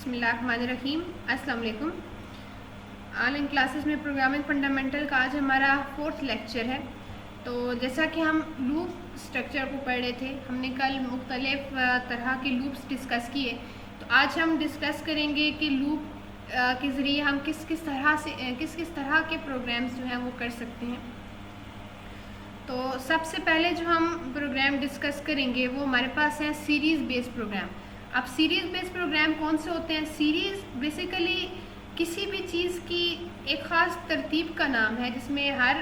बिस्मिल्लाहिर्रहमानिर्रहीम। अस्सलाम वालेकुम। ऑनलाइन क्लासेस में प्रोग्रामिंग फंडामेंटल का आज हमारा 4th लेक्चर है। तो जैसा कि हम लूप स्ट्रक्चर को पढ़ रहे थे, हमने कल मुख्तलिफ तरह के लूप्स डिस्कस किए। तो आज हम डिस्कस करेंगे कि लूप के ज़रिए हम किस किस तरह के प्रोग्राम्स जो हैं वो कर सकते हैं। तो सबसे पहले जो हम प्रोग्राम डिस्कस करेंगे वो हमारे पास है सीरीज़ बेस्ड प्रोग्राम। अब सीरीज़ बेस्ड प्रोग्राम कौन से होते हैं? सीरीज़ बेसिकली किसी भी चीज़ की एक ख़ास तरतीब का नाम है, जिसमें हर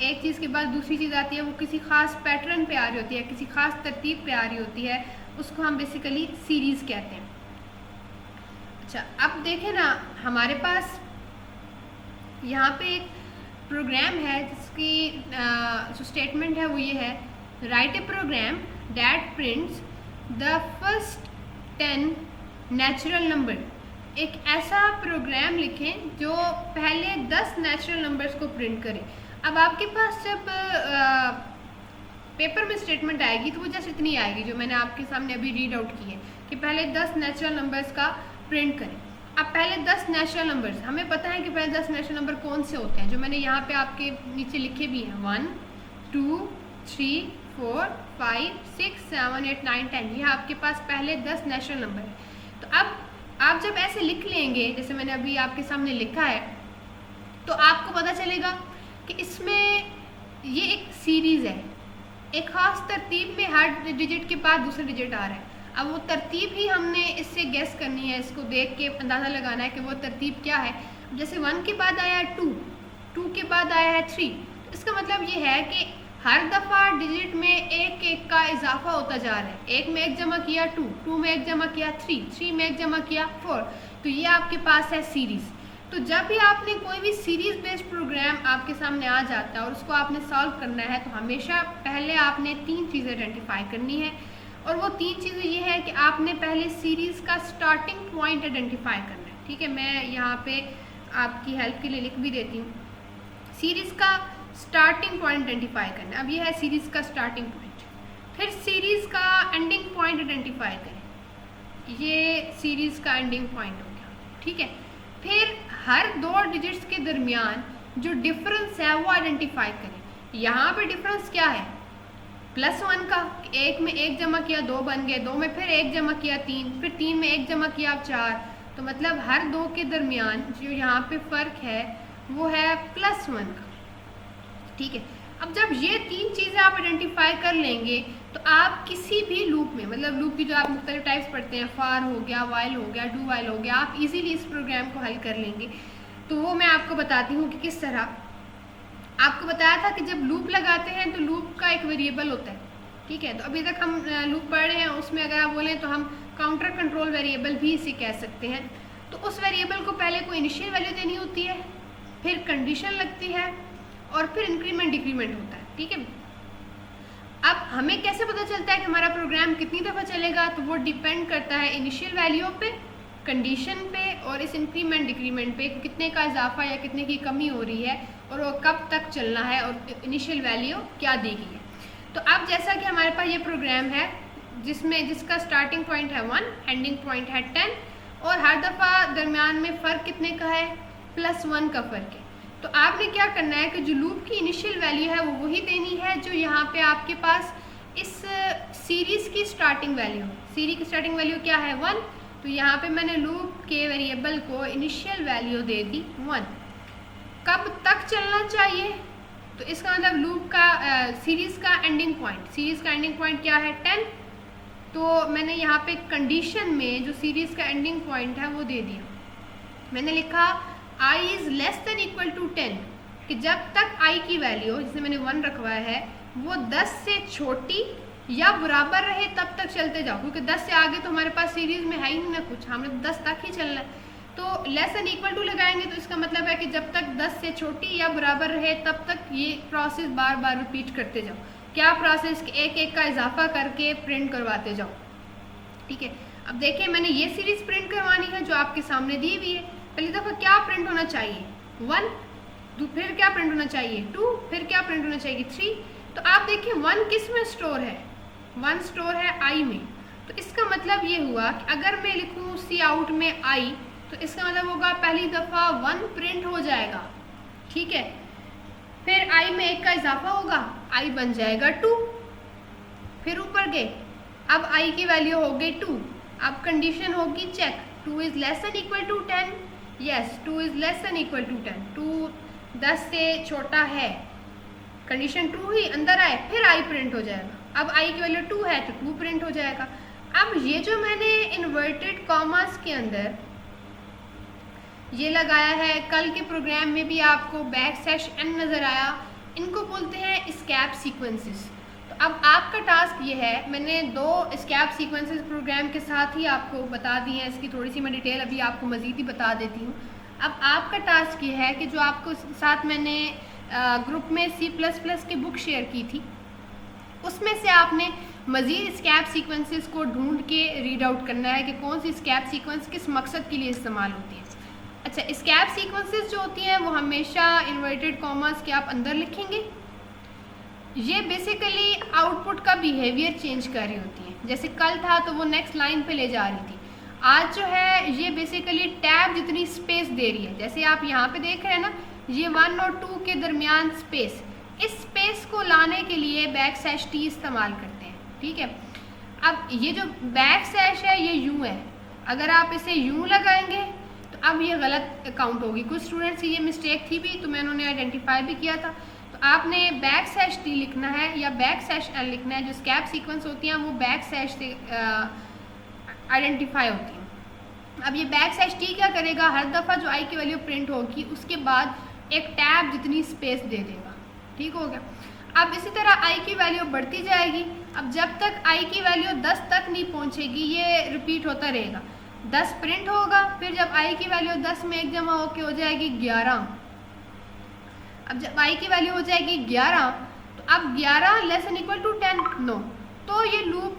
एक चीज़ के बाद दूसरी चीज़ आती है, वो किसी ख़ास पैटर्न पे आ रही होती है, किसी ख़ास तरतीब पे आ रही होती है, उसको हम बेसिकली सीरीज़ कहते हैं। अच्छा, अब देखें ना, हमारे पास यहाँ पे एक प्रोग्राम है जिसकी जो स्टेटमेंट है वो ये है, write a program that prints the first 10 natural number. एक ऐसा प्रोग्राम लिखें जो पहले 10 नेचुरल नंबर्स को प्रिंट करे। अब आपके पास जब पेपर में स्टेटमेंट आएगी तो वो जस्ट इतनी आएगी जो मैंने आपके सामने अभी रीड आउट की है कि पहले 10 नेचुरल नंबर्स का प्रिंट करें। अब पहले 10 नेचुरल नंबर्स, हमें पता है कि पहले 10 नेचुरल नंबर कौन से होते हैं, जो मैंने यहाँ पे आपके नीचे लिखे भी हैं। 1 2 3 4 5 6 7 8 9 10, ये आपके पास पहले 10 नेचुरल नंबर है। तो अब आप जब ऐसे लिख लेंगे जैसे मैंने अभी आपके सामने लिखा है, तो आपको पता चलेगा कि इसमें ये एक सीरीज़ है, एक ख़ास तरतीब में हर डिजिट के बाद दूसरा डिजिट आ रहा है। अब वो तरतीब ही हमने इससे गेस करनी है, इसको देख के अंदाज़ा लगाना है कि वो तरतीब क्या है। जैसे 1 के बाद आया है 2, 2 के बाद आया है 3, तो इसका मतलब ये है कि हर दफ़ा डिजिट में एक एक का इजाफा होता जा रहा है। 1 में 1 जमा किया 2, 2 में 1 जमा किया 3, 3 में 1 जमा किया 4। तो ये आपके पास है सीरीज़। तो जब भी आपने कोई भी सीरीज़ बेस्ड प्रोग्राम आपके सामने आ जाता है और उसको आपने सॉल्व करना है, तो हमेशा पहले आपने 3 चीज़ें आइडेंटिफाई करनी है। और वो 3 चीज़ें ये है कि आपने पहले सीरीज़ का स्टार्टिंग पॉइंट आइडेंटिफाई करना है। ठीक है, मैं यहाँ पे आपकी हेल्प के लिए लिख भी देती हूँ। सीरीज़ का स्टार्टिंग पॉइंट आइडेंटिफाई करना है। अब ये है सीरीज़ का स्टार्टिंग पॉइंट। फिर सीरीज़ का एंडिंग पॉइंट आइडेंटिफाई करें, ये सीरीज़ का एंडिंग पॉइंट हो गया। ठीक है, फिर हर 2 डिजिट्स के दरमियान जो डिफरेंस है वो आइडेंटिफाई करें। यहाँ पे डिफरेंस क्या है? +1 का, 1 में 1 जमा किया 2 बन गए, 2 में फिर 1 जमा किया 3, फिर 3 में 1 जमा किया 4। तो मतलब हर 2 के दरमियान जो यहाँ पे फ़र्क है वो है +1 का। ठीक है, अब जब ये 3 चीज़ें आप आइडेंटिफाई कर लेंगे तो आप किसी भी लूप में, मतलब लूप की जो आप मुख्तलिफ टाइप्स पढ़ते हैं, फॉर हो गया, वाइल हो गया, डू वाइल हो गया, आप इजीली इस प्रोग्राम को हल कर लेंगे। तो वो मैं आपको बताती हूँ कि किस तरह। आपको बताया था कि जब लूप लगाते हैं तो लूप का एक वेरिएबल होता है। ठीक है, तो अभी तक हम लूप पढ़ रहे हैं, उसमें अगर आप बोलें तो हम काउंटर कंट्रोल वेरिएबल भी इसे कह सकते हैं। तो उस वेरिएबल को पहले कोई इनिशियल वैल्यू देनी होती है, फिर कंडीशन लगती है और फिर इंक्रीमेंट डिक्रीमेंट होता है। ठीक है, अब हमें कैसे पता चलता है कि हमारा प्रोग्राम कितनी दफ़ा चलेगा? तो वो डिपेंड करता है इनिशियल वैल्यू पे, कंडीशन पे और इस इंक्रीमेंट डिक्रीमेंट पे, कितने का इजाफा या कितने की कमी हो रही है और वो कब तक चलना है और इनिशियल वैल्यू क्या दी गई है। तो अब जैसा कि हमारे पास ये प्रोग्राम है जिसका स्टार्टिंग पॉइंट है 1, एंडिंग पॉइंट है 10 और हर दफ़ा दरमियान में फ़र्क कितने का है? +1 का फ़र्क है। तो आपने क्या करना है कि जो लूप की इनिशियल वैल्यू है वो वही देनी है जो यहाँ पे आपके पास इस सीरीज़ की स्टार्टिंग वैल्यू है। सीरीज़ की स्टार्टिंग वैल्यू क्या है? 1। तो यहाँ पे मैंने लूप के वेरिएबल को इनिशियल वैल्यू दे दी 1। कब तक चलना चाहिए? तो इसका मतलब लूप का सीरीज़ का एंडिंग पॉइंट क्या है? 10। तो मैंने यहाँ पे कंडीशन में जो सीरीज़ का एंडिंग पॉइंट है वो दे दिया। मैंने लिखा i is less than equal to 10, कि जब तक i की वैल्यू, जिसे मैंने 1 रखवाया है, वो 10 से छोटी या बराबर रहे तब तक चलते जाओ, क्योंकि 10 से आगे तो हमारे पास सीरीज़ में है ही नहीं ना कुछ, हमने 10 तक ही चलना है। तो लेस देन इक्वल टू लगाएंगे तो इसका मतलब है कि जब तक 10 से छोटी या बराबर रहे तब तक ये प्रोसेस बार बार रिपीट करते जाओ। क्या प्रोसेस? एक एक का इजाफा करके प्रिंट करवाते जाओ। ठीक है, अब देखिए मैंने ये सीरीज़ प्रिंट करवानी है जो आपके सामने दी हुई है। पहली दफ़ा क्या प्रिंट होना चाहिए? 1, फिर क्या प्रिंट होना चाहिए? 2, फिर क्या प्रिंट होना चाहिए? 3। तो आप देखिए 1 किस में स्टोर है? 1 स्टोर है i में। तो इसका मतलब ये हुआ कि अगर मैं लिखूँ सी आउट में आई, तो इसका मतलब होगा पहली दफ़ा 1 प्रिंट हो जाएगा, ठीक है। फिर आई में 1 का इजाफा होगा, आई बन जाएगा 2। फिर ऊपर गए, अब आई की वैल्यू हो गई 2। अब कंडीशन होगी check, 2 is less than equal to 10, yes 2 is less than equal to 10, 2 10 से छोटा है, कंडीशन ट्रू ही, अंदर आए, फिर आई प्रिंट हो जाएगा। अब आई की वैल्यू 2 है तो 2 प्रिंट हो जाएगा। अब ये जो मैंने इन्वर्टेड कॉमास के अंदर ये लगाया है, कल के प्रोग्राम में भी आपको बैक स्लैश एन नज़र आया, इनको बोलते हैं स्कैप सीक्वेंसेस। तो अब आपका टास्क ये है, मैंने 2 स्कैप सीक्वेंसेस प्रोग्राम के साथ ही आपको बता दी है, इसकी थोड़ी सी मैं डिटेल अभी आपको मज़ीद ही बता देती हूँ। अब आपका टास्क ये है कि जो आपको साथ मैंने ग्रुप में C++ की बुक शेयर की थी, उसमें से आपने मज़ीद स्कैप सीक्वेंसेस को ढूंढ के रीड आउट करना है कि कौन सी स्कैप सीक्वेंस किस मकसद के लिए इस्तेमाल होती है। अच्छा, स्कैप सीक्वेंसेस जो होती हैं वो हमेशा इन्वर्टेड कॉमास के आप अंदर लिखेंगे। ये बेसिकली आउटपुट का बिहेवियर चेंज कर रही होती हैं। जैसे कल था तो वो नेक्स्ट लाइन पे ले जा रही थी, आज जो है ये बेसिकली टैब जितनी स्पेस दे रही है। जैसे आप यहाँ पे देख रहे हैं ना, ये 1 और 2 के दरमियान स्पेस, इस स्पेस को लाने के लिए बैक स्लैश टी इस्तेमाल करते हैं, ठीक है। अब ये जो बैक स्लैश है ये यूँ है, अगर आप इसे यूँ लगाएंगे तो अब ये गलत काउंट होगी। कुछ स्टूडेंट्स की ये मिस्टेक थी भी, तो मैं उन्होंने आइडेंटिफाई भी किया था। तो आपने बैक स्लैश टी लिखना है या बैक स्लैश एन लिखना है। जो स्कैप सीक्वेंस होती हैं वो बैक स्लैश से आइडेंटिफाई होती हैं। अब ये बैक स्लैश टी क्या करेगा, हर दफ़ा जो आई की वैल्यू प्रिंट होगी उसके बाद एक टैब जितनी स्पेस दे देगा, ठीक हो गया। अब इसी तरह आई की वैल्यू बढ़ती जाएगी। अब जब तक आई की वैल्यू 10 तक नहीं पहुंचेगी ये रिपीट होता रहेगा। 10 प्रिंट होगा, फिर जब आई की वैल्यू 10 में एक जमा होके हो जाएगी 11। अब जब आई की वैल्यू हो जाएगी 11, तो अब 11 less than equal to 10 no, तो ये लूप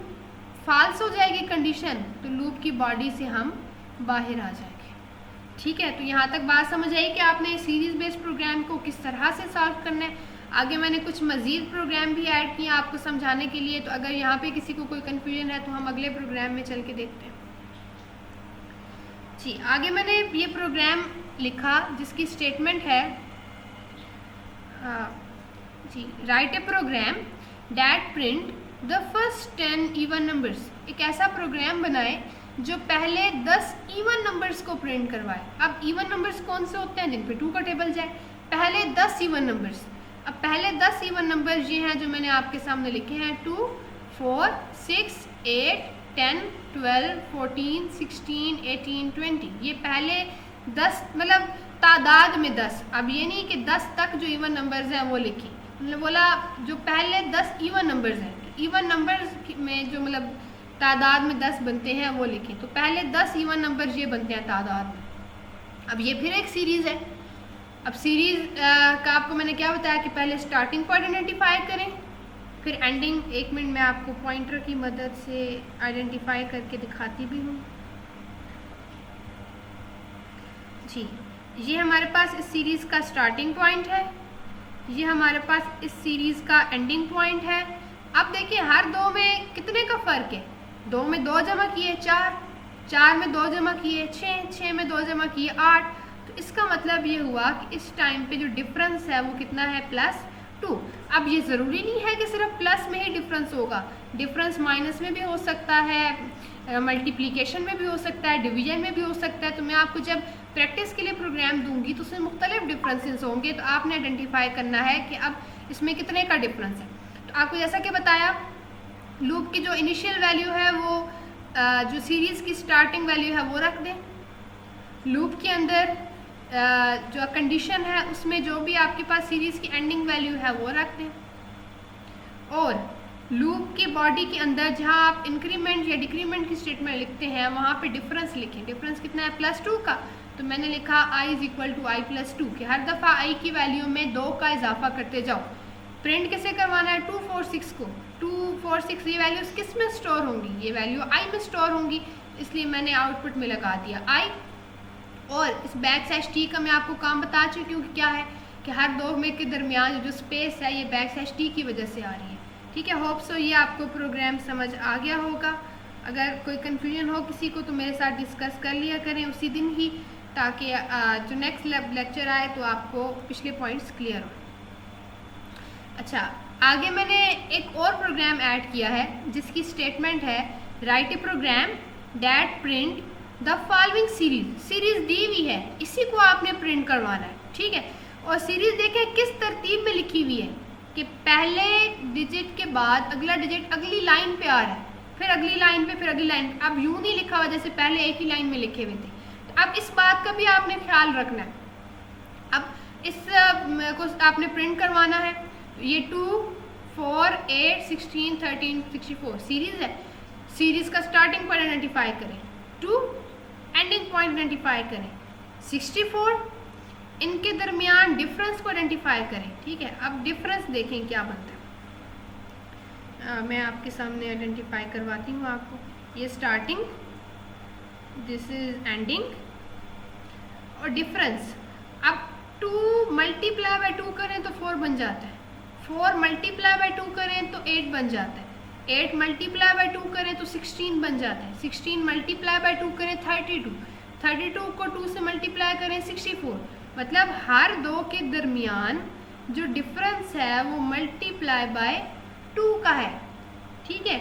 फाल्स हो जाएगी कंडीशन, तो लूप की बॉडी से हम बाहर आ जाएंगे, ठीक है। तो यहाँ तक बात समझ आई कि आपने सीरीज बेस्ड प्रोग्राम को किस तरह से सॉल्व करना है। आगे मैंने कुछ मज़ीद प्रोग्राम भी ऐड किए आपको समझाने के लिए, तो अगर यहाँ पे किसी को कोई कन्फ्यूजन है तो हम अगले प्रोग्राम में चल के देखते हैं। जी, आगे मैंने ये प्रोग्राम लिखा जिसकी स्टेटमेंट है जी, write a program that print the first 10 even numbers. एक ऐसा प्रोग्राम बनाए जो पहले 10 इवन नंबर्स को प्रिंट करवाए। अब इवन नंबर्स कौन से होते हैं, जिन पे 2 का टेबल जाए। पहले 10 इवन नंबर्स, अब पहले 10 इवन नंबर्स ये हैं जो मैंने आपके सामने लिखे हैं, 2, 4, 6, 8, 10, 12, 14, 16, 18, 20। ये पहले 10 मतलब तादाद में 10। अब ये नहीं कि 10 तक जो इवन नंबर्स हैं वो लिखी, मतलब बोला जो पहले 10 इवन नंबर्स हैं, इवन नंबर्स में जो मतलब तादाद में 10 बनते हैं वो लिखें। तो पहले 10 इवन नंबर्स ये बनते हैं तादाद में। अब ये फिर एक सीरीज़ है। अब सीरीज़ का आपको मैंने क्या बताया कि पहले स्टार्टिंग पॉइंट आइडेंटिफाई करें, फिर एंडिंग। 1 मिनट में आपको पॉइंटर की मदद से आइडेंटिफाई करके दिखाती भी हूँ। जी, ये हमारे पास इस सीरीज़ का स्टार्टिंग पॉइंट है, ये हमारे पास इस सीरीज़ का एंडिंग पॉइंट है। अब देखिए हर 2 में कितने का फ़र्क है, 2 में 2 जमा किए 4, 4 में 2 जमा किए 6, 6 में 2 जमा किए 8। तो इसका मतलब ये हुआ कि इस टाइम पे जो डिफरेंस है वो कितना है, +2। अब ये ज़रूरी नहीं है कि सिर्फ प्लस में ही डिफरेंस होगा, डिफरेंस माइनस में भी हो सकता है, मल्टीप्लिकेशन में भी हो सकता है, डिवीजन में भी हो सकता है। तो मैं आपको जब प्रैक्टिस के लिए प्रोग्राम दूंगी तो उसमें मुख्तलिफ डिफरेंसेस होंगे, तो आपने आइडेंटिफाई करना है कि अब इसमें कितने का डिफरेंस है। तो आपको जैसा कि बताया, लूप की जो इनिशियल वैल्यू है वो जो सीरीज़ की स्टार्टिंग वैल्यू है वो रख दें। लूप के अंदर जो कंडीशन है उसमें जो भी आपके पास सीरीज़ की एंडिंग वैल्यू है वो रख दें। और लूप की बॉडी के अंदर जहाँ आप इंक्रीमेंट या डिक्रीमेंट की स्टेटमेंट लिखते हैं वहाँ पे डिफरेंस लिखें। डिफरेंस कितना है, +2 का। तो मैंने लिखा i = i + 2 कि हर दफ़ा i की वैल्यू में 2 का इजाफा करते जाओ। प्रिंट कैसे करवाना है, 2, 4, 6 को। 2, 4, 6 ये वैल्यूज़ किस में स्टोर होंगी, ये वैल्यू i में स्टोर होंगी, इसलिए मैंने आउटपुट में लगा दिया i। और इस बैक/t का मैं आपको काम बता चुकी हूँ कि क्या है कि हर 2 में के दरमियान जो स्पेस है ये बैक/t की वजह से आ रही है, ठीक है। होप सो ये आपको प्रोग्राम समझ आ गया होगा। अगर कोई कन्फ्यूजन हो किसी को तो मेरे साथ डिस्कस कर लिया करें उसी दिन ही, ताकि जो नेक्स्ट लेक्चर आए तो आपको पिछले पॉइंट्स क्लियर हो। अच्छा, आगे मैंने एक और प्रोग्राम ऐड किया है जिसकी स्टेटमेंट है write a program that print the following series. Series दी हुई है, इसी को आपने प्रिंट करवाना है, ठीक है। और सीरीज देखें किस तरतीब में लिखी हुई है कि पहले डिजिट के बाद अगला डिजिट अगली लाइन पे आ रहा है, फिर अगली लाइन पे, फिर अगली लाइन पे। अब यूं नहीं लिखा हुआ जैसे पहले एक ही लाइन में लिखे हुए थे। तो अब इस बात का भी आपने ख्याल रखना है। अब इस को आपने प्रिंट करवाना है। ये 2, 4, 8, 16, 13, 64 सीरीज है। सीरीज का स्टार्टिंग पॉइंट आइडेंटिफाई करें, 2 एंडिंग पॉइंट आइडेंटिफाई करें, 64 इनके दरमियान डिफरेंस को आइडेंटिफाई करें, ठीक है। अब डिफरेंस देखें क्या बनता है। मैं आपके सामने आइडेंटिफाई करवाती हूँ आपको। ये स्टार्टिंग, दिस इज एंडिंग और डिफरेंस। अब 2 मल्टीप्लाई बाय 2 करें तो 4 बन जाता है, 4 मल्टीप्लाई बाय 2 करें तो 8 बन जाता है, 8 मल्टीप्लाई बाय 2 करें तो 16 बन जाता है, 16 मल्टीप्लाई बाय 2 करें 32, 32 को 2 से मल्टीप्लाई करें 64। मतलब हर दो के दरमियान जो डिफरेंस है वो मल्टीप्लाई बाय 2 का है, ठीक है।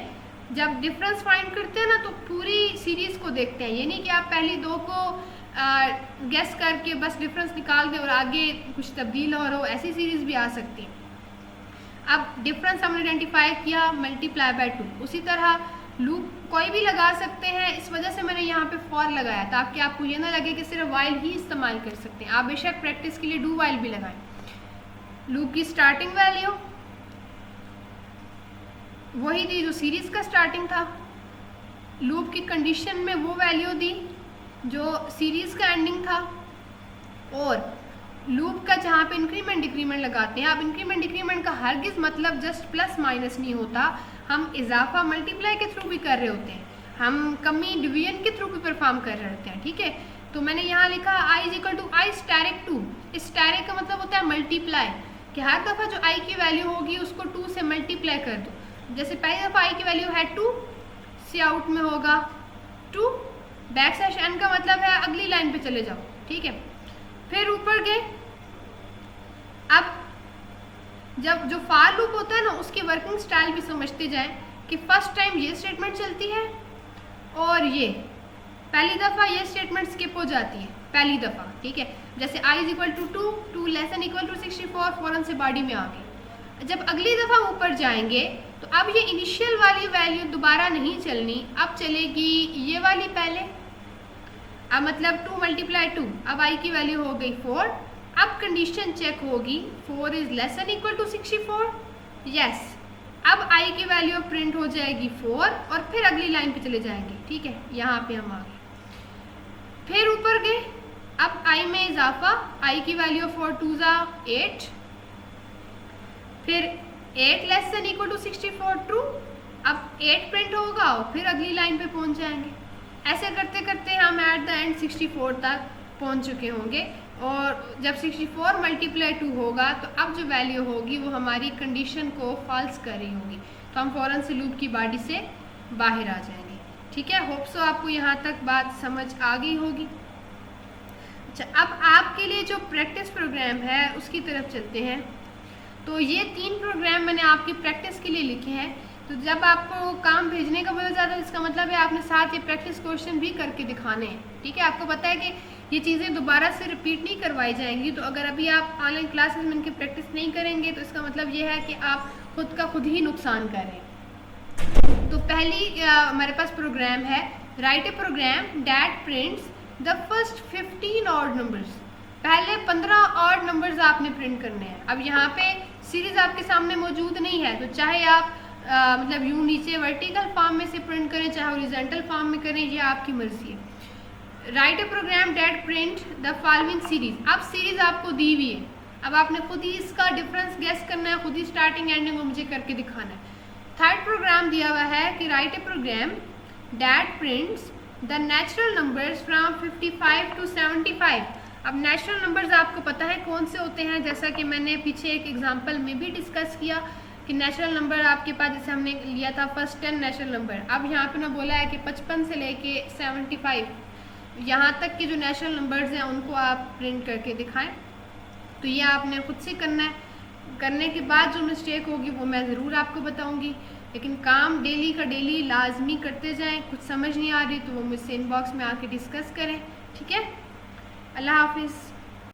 जब डिफरेंस फाइंड करते हैं ना तो पूरी सीरीज को देखते हैं, ये नहीं कि आप पहली दो को गेस करके बस डिफरेंस निकाल दें और आगे कुछ तब्दील और हो, ऐसी सीरीज भी आ सकती है। अब डिफरेंस हमने आइडेंटिफाई किया मल्टीप्लाई बाय 2। उसी तरह लूप कोई भी लगा सकते हैं, इस वजह से मैंने यहाँ पे फॉर लगाया ताकि आपको ये ना लगे कि सिर्फ वाइल ही इस्तेमाल कर सकते हैं। आप बेशक प्रैक्टिस के लिए डू वाइल भी लगाएं। लूप की स्टार्टिंग वैल्यू वही दी जो सीरीज का स्टार्टिंग था। लूप की कंडीशन में वो वैल्यू दी जो सीरीज का एंडिंग था। और लूप का जहाँ पे इंक्रीमेंट डिक्रीमेंट लगाते हैं, आप इंक्रीमेंट डिक्रीमेंट का हरगिज मतलब जस्ट प्लस माइनस नहीं होता, हम इजाफा मल्टीप्लाई के थ्रू भी कर रहे होते हैं, हम कमी डिवीजन के थ्रू भी परफॉर्म कर रहे होते हैं, ठीक है। तो मैंने यहाँ लिखा i is equal to i asterisk 2। इस स्टैरिक का मतलब होता है मल्टीप्लाई, कि हर दफ़ा जो i की वैल्यू होगी उसको 2 से मल्टीप्लाई कर दो। जैसे पहली दफ़ा i की वैल्यू है 2, सी आउट में होगा 2, बैक स्लैश n का मतलब है अगली लाइन पे चले जाओ, ठीक है। फिर ऊपर गए। अब जब जो फार लूप होता है ना उसकी वर्किंग स्टाइल भी समझते जाएं कि फर्स्ट टाइम ये स्टेटमेंट चलती है और ये पहली दफ़ा ये स्टेटमेंट स्किप हो जाती है पहली दफ़ा, ठीक है। जैसे i is equal to 2, 2 less than equal to 64, फ़ौरन से बॉडी में आ गई। जब अगली दफ़ा ऊपर जाएंगे तो अब ये इनिशियल वाली वैल्यू दोबारा नहीं चलनी, अब चलेगी ये वाली पहले। अब मतलब 2 मल्टीप्लाई 2, अब i की वैल्यू हो गई 4। अब कंडीशन चेक होगी 4 is less than equal to 64, yes. अब i की वैल्यू प्रिंट हो जाएगी 4 और फिर अगली लाइन पे चले जाएंगे, ठीक है। यहाँ पे हम आ गए। फिर ऊपर गए। अब i में इजाफा, i की वैल्यू 4 2 8, फिर 8 less than equal to 64 true. अब 8 प्रिंट होगा और फिर अगली लाइन पे पहुंच जाएंगे। ऐसे करते करते हम एट द एंड 64 तक पहुंच चुके होंगे। और जब 64 मल्टीप्लाई 2 होगा तो अब जो वैल्यू होगी वो हमारी कंडीशन को फॉल्स कर रही होगी, तो हम फ़ौरन से लूप की बॉडी से बाहर आ जाएंगे, ठीक है। होप सो आपको यहाँ तक बात समझ आ गई होगी। अच्छा, अब आपके लिए जो प्रैक्टिस प्रोग्राम है उसकी तरफ चलते हैं। तो ये 3 प्रोग्राम मैंने आपकी प्रैक्टिस के लिए लिखे हैं। तो जब आपको काम भेजने का बोला जाता है इसका मतलब है आपने साथ ये प्रैक्टिस क्वेश्चन भी करके दिखाने हैं, ठीक है। आपको पता है कि ये चीज़ें दोबारा से रिपीट नहीं करवाई जाएंगी, तो अगर अभी आप ऑनलाइन क्लासेस में इनकी प्रैक्टिस नहीं करेंगे तो इसका मतलब ये है कि आप खुद का खुद ही नुकसान कर रहे हैं। तो पहली हमारे पास प्रोग्राम है write a program that prints the first 15 odd numbers. पहले 15 ऑड नंबर्स आपने प्रिंट करने हैं। अब यहाँ पे सीरीज आपके सामने मौजूद नहीं है, तो चाहे आप मतलब यूं नीचे वर्टिकल फॉर्म में से प्रिंट करें, चाहे हॉरिजॉन्टल फॉर्म में करें, ये आपकी मर्जी है। Write a program that print the following series. अब सीरीज आपको दी हुई है, अब आपने खुद ही इसका डिफरेंस गेस करना है, खुद ही स्टार्टिंग एंडिंग मुझे करके दिखाना है। थर्ड प्रोग्राम दिया हुआ है कि write a program that prints the natural numbers from 55 to 75। अब नेचुरल नंबर्स आपको पता है कौन से होते हैं, जैसा कि मैंने पीछे एक एग्जाम्पल में भी डिस्कस किया कि नेचुरल नंबर आपके पास, जैसे हमने लिया था फर्स्ट 10 नेचुरल नंबर, अब यहाँ पे ना बोला है कि 55 से लेके 75 यहाँ तक के जो नेचुरल नंबर्स हैं उनको आप प्रिंट करके दिखाएं। तो ये आपने खुद से करना है। करने के बाद जो मिस्टेक होगी वो मैं ज़रूर आपको बताऊंगी, लेकिन काम डेली का डेली लाजमी करते जाएं। कुछ समझ नहीं आ रही तो वो मुझसे इनबॉक्स में आके डिस्कस करें, ठीक है। अल्लाह हाफिज़।